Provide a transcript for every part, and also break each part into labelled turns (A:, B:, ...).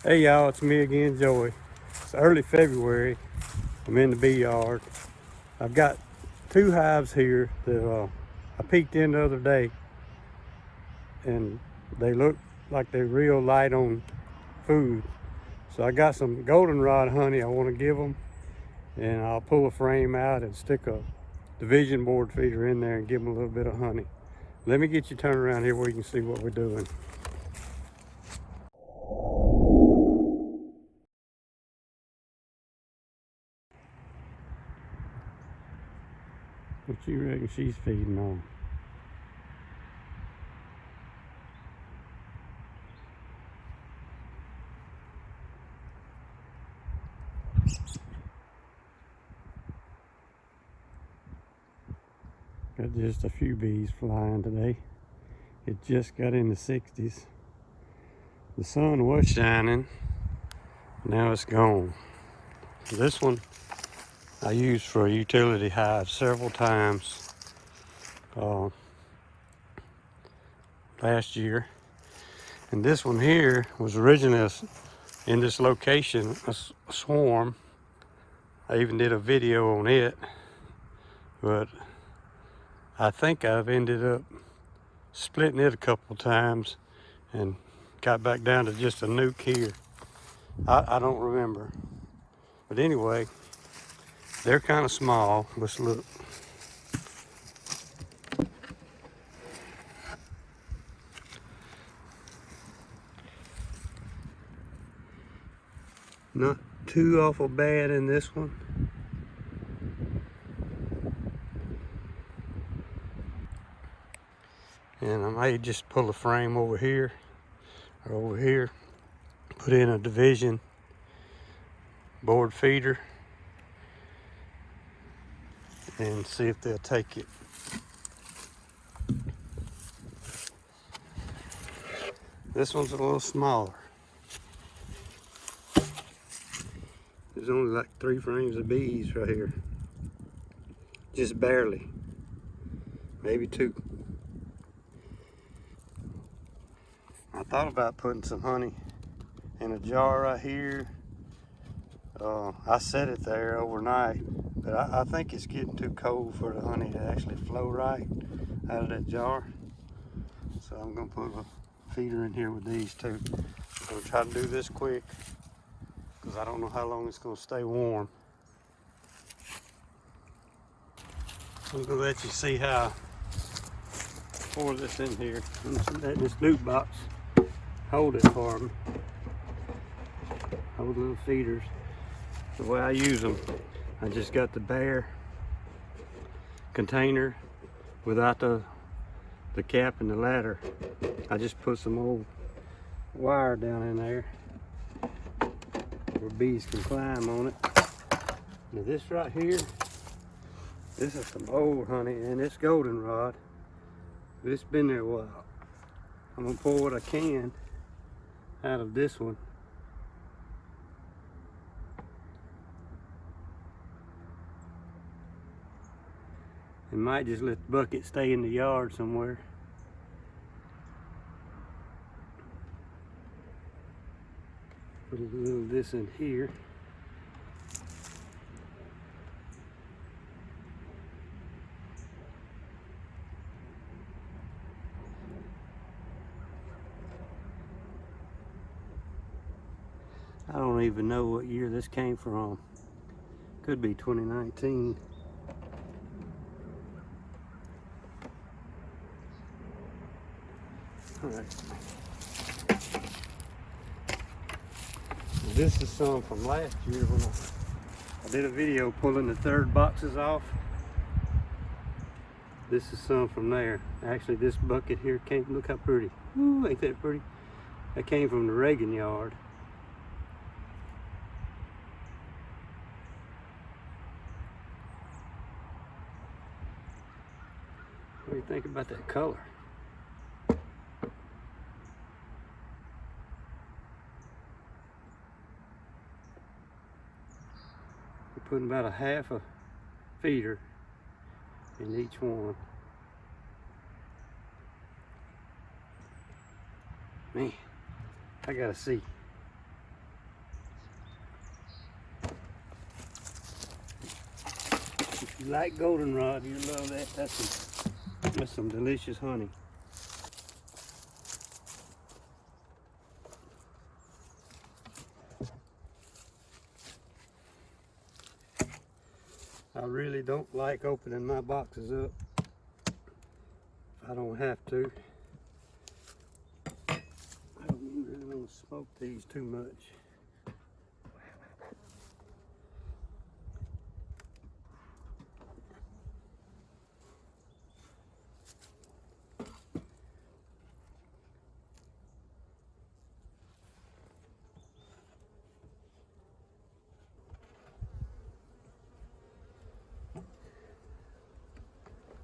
A: Hey y'all, it's me again, Joey. It's early February. I'm in the bee yard. I've got two hives here that I peeked in the other day, and they look like they're real light on food. So I got some goldenrod honey I want to give them, and I'll pull a frame out and stick a division board feeder in there and give them a little bit of honey. Let me get you turned around here where you can see what we're doing. What you reckon she's feeding on? Got just a few bees flying today. It just got in the 60s. The sun was shining, now it's gone. This one I used for a utility hive several times last year. And this one here was originally in this location, a swarm. I even did a video on it, but I think I've ended up splitting it a couple times and got back down to just a nuke here. I don't remember. But anyway, they're kind of small. Let's look. Not too awful bad in this one. And I may just pull a frame over here or over here, put in a division board feeder and see if they'll take it. This one's a little smaller. There's only like 3 frames of bees right here. Just barely. Maybe 2. I thought about putting some honey in a jar right here. I set it there overnight, but I think it's getting too cold for the honey to actually flow right out of that jar. So I'm gonna put a feeder in here with these two. I'm gonna try to do this quick because I don't know how long it's gonna stay warm. I'm gonna let you see how I pour this in here. I'm just letting this nuke box hold it for me. Hold little feeders. The way I use them, I just got the bare container without the cap and the ladder. I just put some old wire down in there where bees can climb on it. Now this right here, this is some old honey, and it's goldenrod, but it's been there a while. I'm gonna pour what I can out of this one. And might just let the bucket stay in the yard somewhere. Put a little of this in here. I don't even know what year this came from. Could be 2019. All right. This is some from last year when I did a video pulling the 3rd boxes off. This is some from there. Actually, this bucket here came, look how pretty. Ooh, ain't that pretty? That came from the Reagan yard. What do you think about that color? We're putting about a half a feeder in each one. Man, I gotta see. If you like goldenrod, you'll love that. That's some delicious honey. I really don't like opening my boxes up if I don't have to. I don't really want to smoke these too much.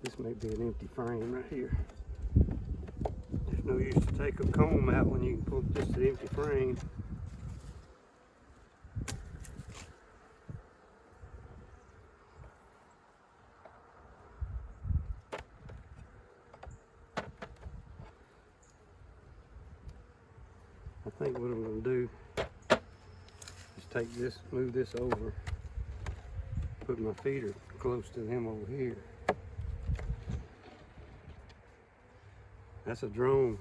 A: This may be an empty frame right here. There's no use to take a comb out when you can pull just an empty frame. I think what I'm going to do is take this, move this over, put my feeder close to him over here. That's a drone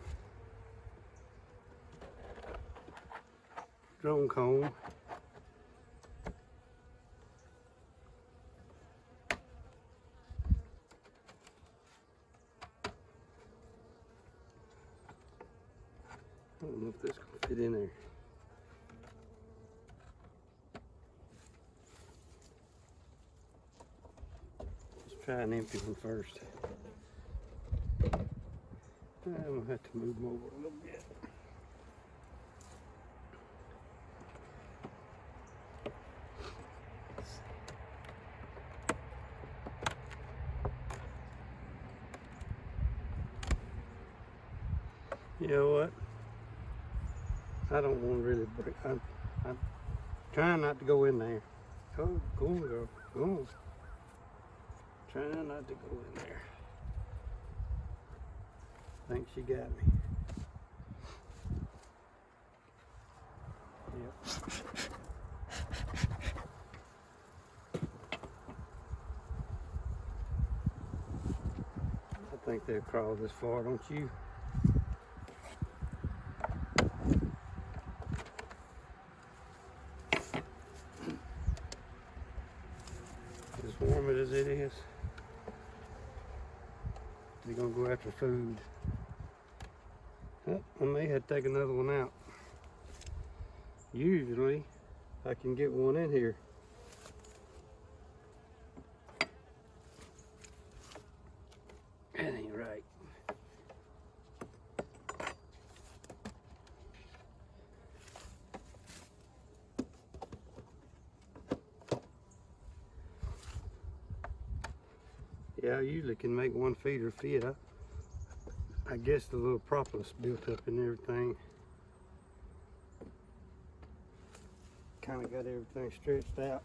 A: comb. I don't know if this can fit in there. Let's try an empty one first. I'm gonna have to move them over a little bit. You know what? I don't want to really break. I'm trying not to go in there. Oh, go on, girl. Go on. Trying not to go in there. I think she got me. Yep. I think they'll crawl this far, don't you? As warm as it is, they're gonna go after food. Oh, I may have to take another one out. Usually, I can get one in here. That ain't right. Yeah, I usually can make one feeder fit. I guess the little propolis built up and everything. Kind of got everything stretched out.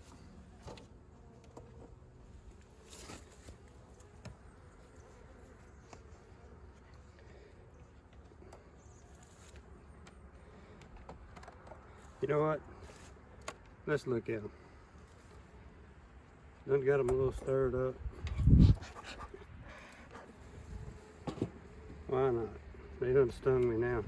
A: You know what? Let's look at them. Done got them a little stirred up. Why not? They done stung me now.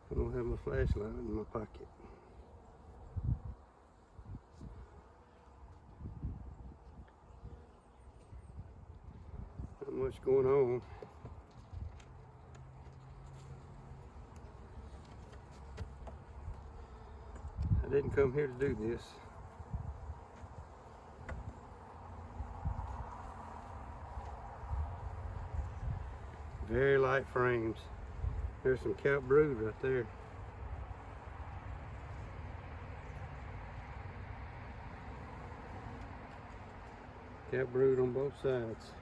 A: I don't have my flashlight in my pocket. Not much going on. I didn't come here to do this. Very light frames. There's some cap brood right there. Cap brood on both sides.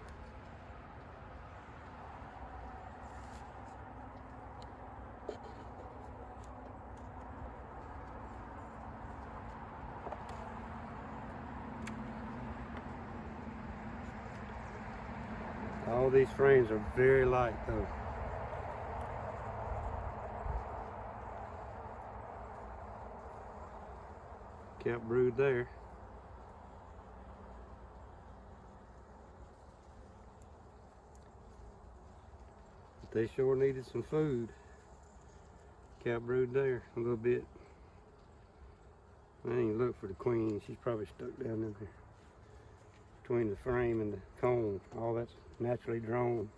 A: All these frames are very light though. Kept brood there. But they sure needed some food. Kept brood there a little bit. I ain't look for the queen. She's probably stuck down in there between the frame and the comb. All that's naturally drawn.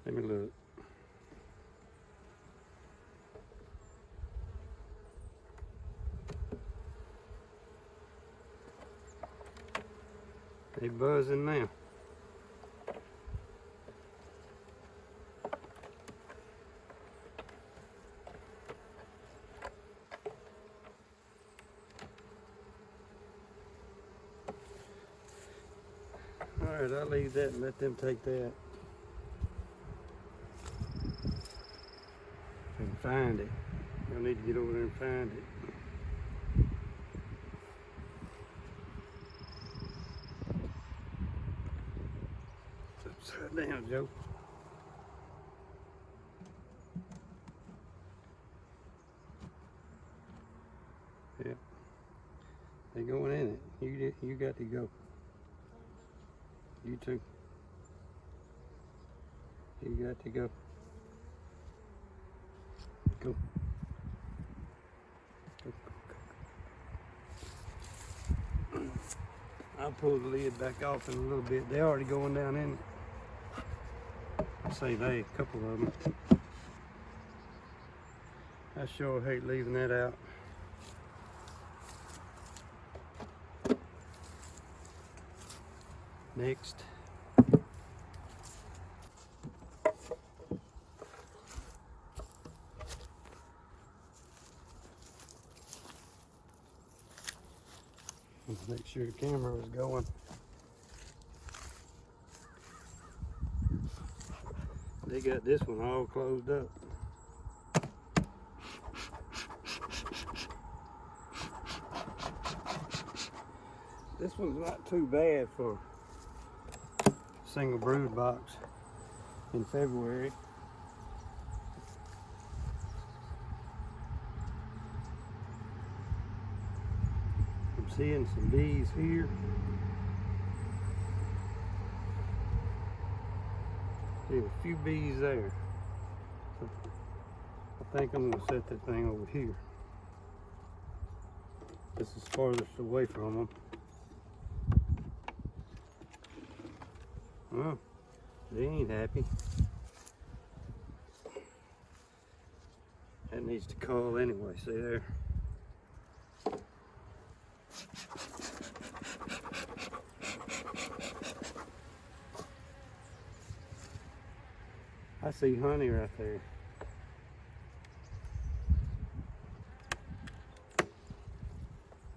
A: Let me look. They buzzing now. All right, I'll leave that and let them take that. And find it. You'll need to get over there and find it. It's upside down, Joe. Yeah. They're going in it. You got to go. You too. You got to go. Go. Go, go, go. I'll pull the lid back off in a little bit. They're already going down in it. I say they, a couple of them. I sure hate leaving that out. Next. Make sure the camera was going. They got this one all closed up. This one's not too bad for a single brood box in February. I'm seeing some bees here. There's a few bees there. So I think I'm going to set that thing over here. This is farthest away from them. Well, they ain't happy. That needs to call anyway, see there? I see honey right there.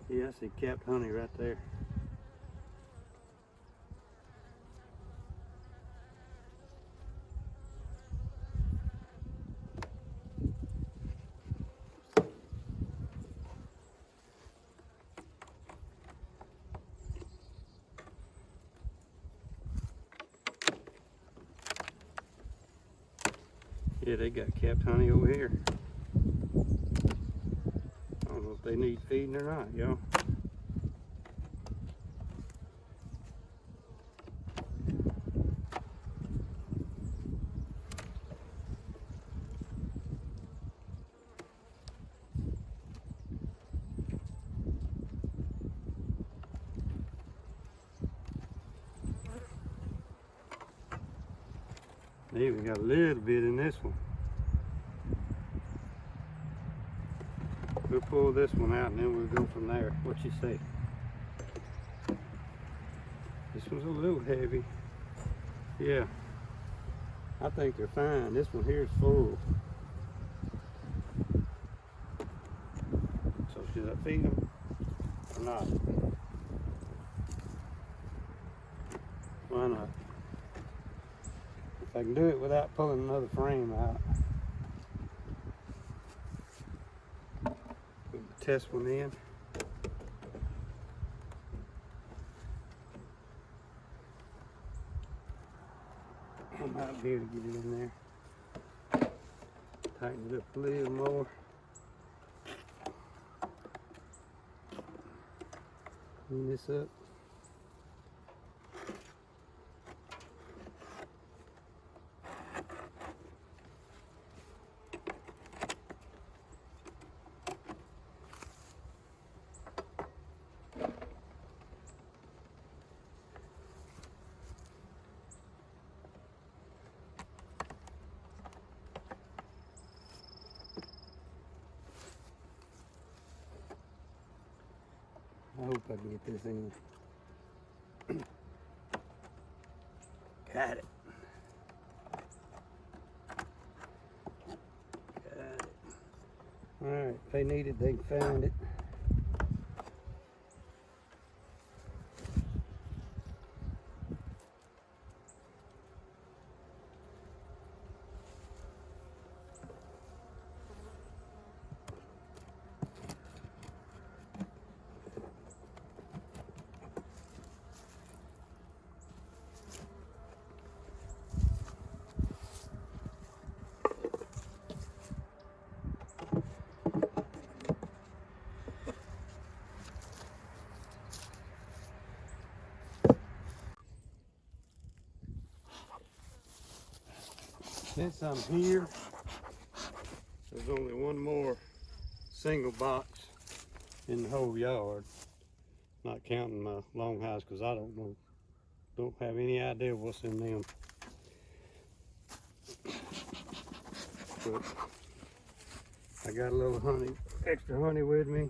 A: Yeah, I see capped honey right there. Yeah, they got capped honey over here. I don't know if they need feeding or not, y'all. They even got a little bit in this one. We'll pull this one out and then we'll go from there. What you say? This one's a little heavy. Yeah, I think they're fine. This one here is full. So should I feed them or not? I can do it without pulling another frame out. Put the test one in. I might be able to get it in there. Tighten it up a little more. Clean this up. I hope I can get this in. Got it. Got it. All right, if they need it, they can find it. Since I'm here, there's only one more single box in the whole yard, not counting my long hives, because I don't have any idea what's in them. But I got a little honey, extra honey with me.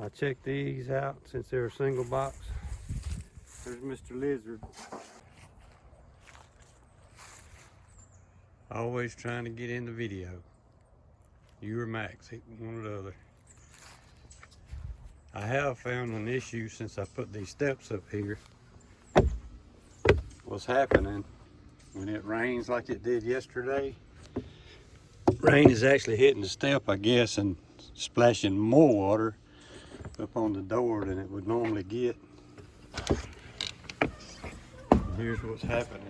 A: I checked these out since they're a single box. There's Mr. Lizard. Always trying to get in the video. You or Max, one or the other. I have found an issue since I put these steps up here. What's happening when it rains like it did yesterday? Rain is actually hitting the step, I guess, and splashing more water up on the door than it would normally get. And here's what's happening.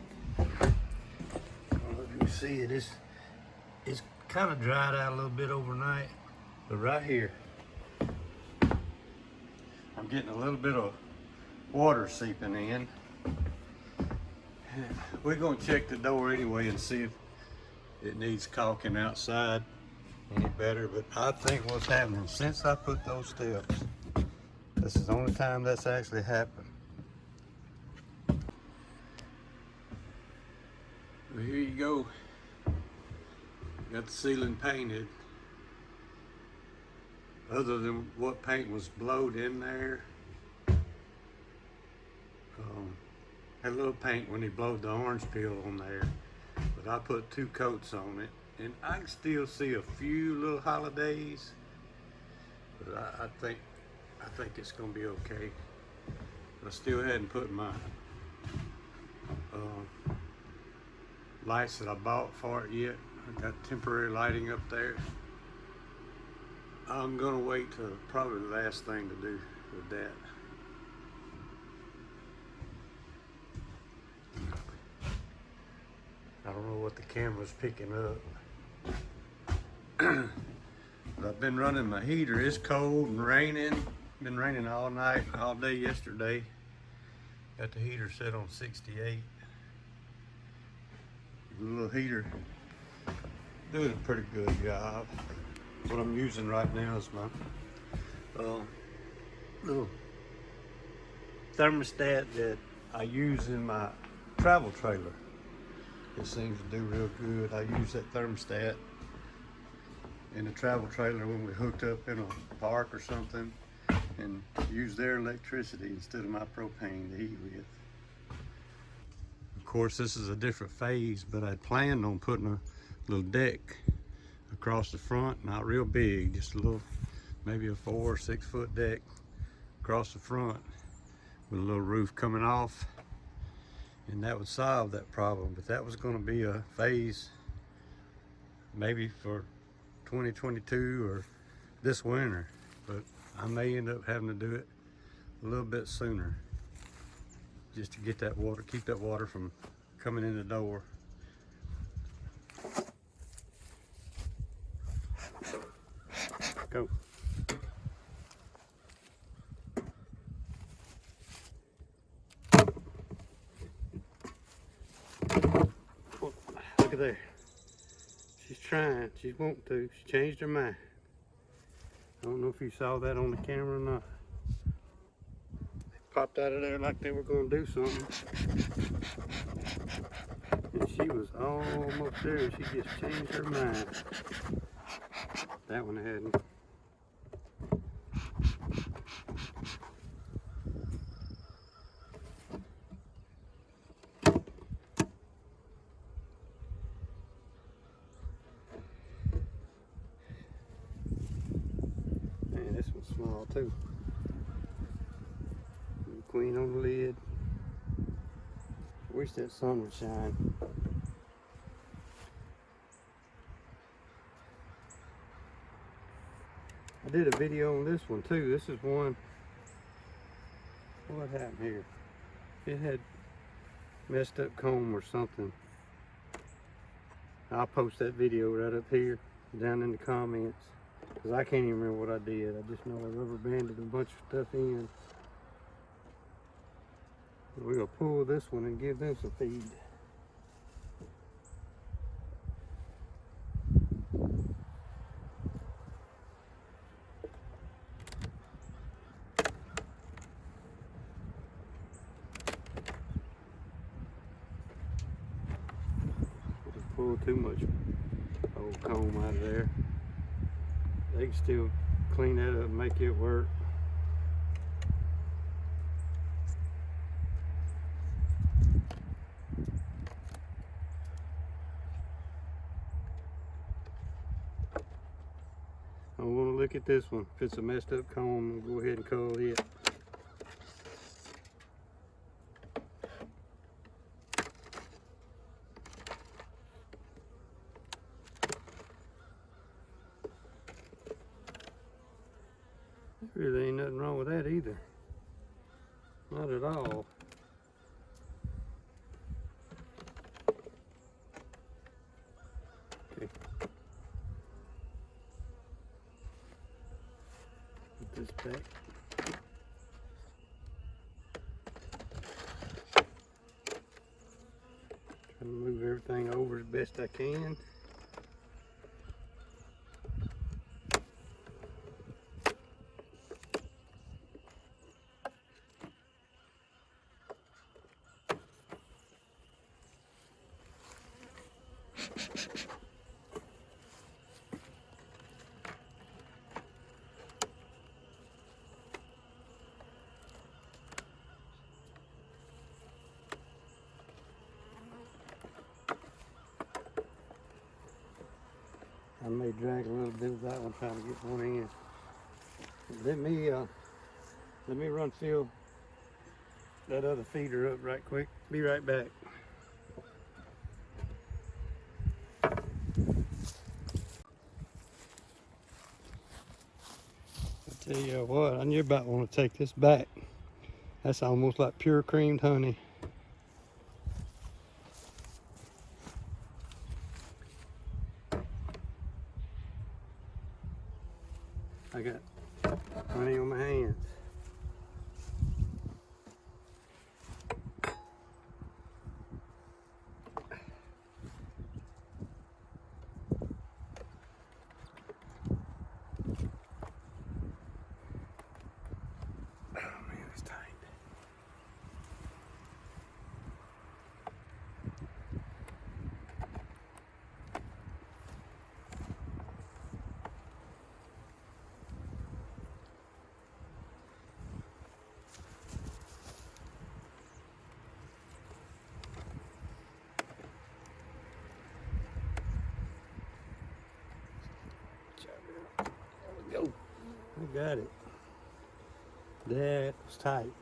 A: You see it, it's kind of dried out a little bit overnight, but right here I'm getting a little bit of water seeping in. We're going to check the door anyway and see if it needs caulking outside any better, but I think what's happening since I put those steps, this is the only time that's actually happened. Well, here you go. Got the ceiling painted. Other than what paint was blowed in there, had a little paint when he blowed the orange peel on there, but I put 2 coats on it, and I can still see a few little holidays, but I think it's gonna be okay. I still hadn't put my lights that I bought for it yet. I got temporary lighting up there. I'm gonna wait till probably the last thing to do with that. I don't know what the camera's picking up. But I've been running my heater. It's cold and raining. Been raining all night, all day yesterday. Got the heater set on 68. The little heater doing a pretty good job. What I'm using right now is my little thermostat that I use in my travel trailer. It seems to do real good. I use that thermostat in the travel trailer when we're hooked up in a park or something, and use their electricity instead of my propane to heat with. Of course, this is a different phase, but I planned on putting a little deck across the front, not real big, just a little, maybe a 4 or 6 foot deck across the front with a little roof coming off, and that would solve that problem. But that was going to be a phase maybe for 2022 or this winter, but I may end up having to do it a little bit sooner just to get that water, keep that water from coming in the door. Go. Oh, look at there. She's trying. She's wanting to. She changed her mind. I don't know if you saw that on the camera or not. They popped out of there like they were going to do something. And she was almost there and she just changed her mind. That one hadn't. Man, this one's small too. Queen on the lid. Wish that sun would shine. I did a video on this one too. This is one. What happened here? It had messed up comb or something. I'll post that video right up here down in the comments because I can't even remember what I did. I just know I rubber banded a bunch of stuff in. We're gonna pull this one and give them some feed. Pull too much old comb out of there. They can still clean that up and make it work. I want to look at this one. If it's a messed up comb, go ahead and cull it. Really ain't nothing wrong with that either. Not at all. Okay. Put this back. Try to move everything over as best I can. I may drag a little bit of that one trying to get one in. Let me run fill that other feeder up right quick. Be right back. I tell you what, I knew about want to take this back. That's almost like pure creamed honey. I got honey on my hands. Oh man, it's tight. There we go. I got it. That was tight.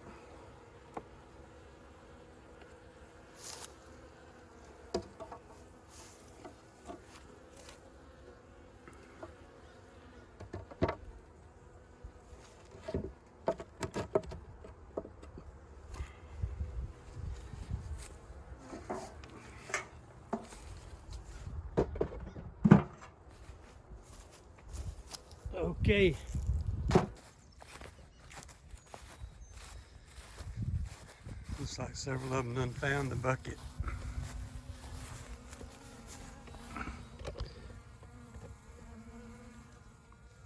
A: Okay. Looks like several of them done found the bucket.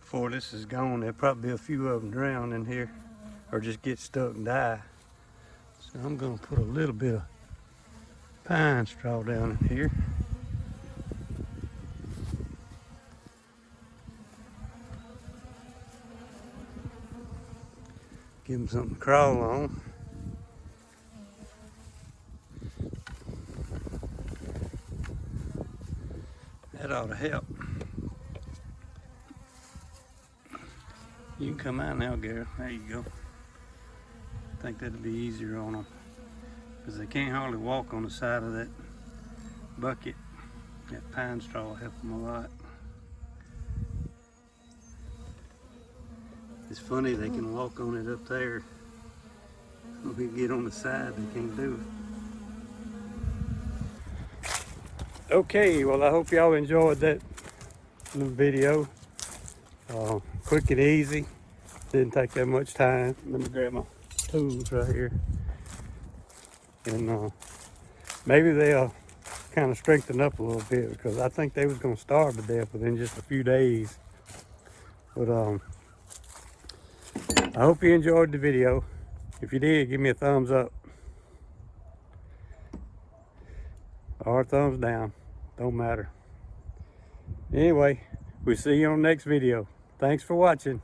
A: Before this is gone, there'll probably be a few of them drown in here or just get stuck and die. So I'm gonna put a little bit of pine straw down in here. Give them something to crawl on. That ought to help. You can come out now, Gary. There you go. I think that'll be easier on them because they can't hardly walk on the side of that bucket. That pine straw will help them a lot. It's funny, they can walk on it up there. When we get on the side, they can't do it. Okay, well, I hope y'all enjoyed that little video. Quick and easy. Didn't take that much time. Let me grab my tools right here. And maybe they'll kind of strengthen up a little bit because I think they was going to starve to death within just a few days. But I hope you enjoyed the video. If you did, give me a thumbs up or a thumbs down. Don't matter. Anyway, we'll see you on the next video. Thanks for watching.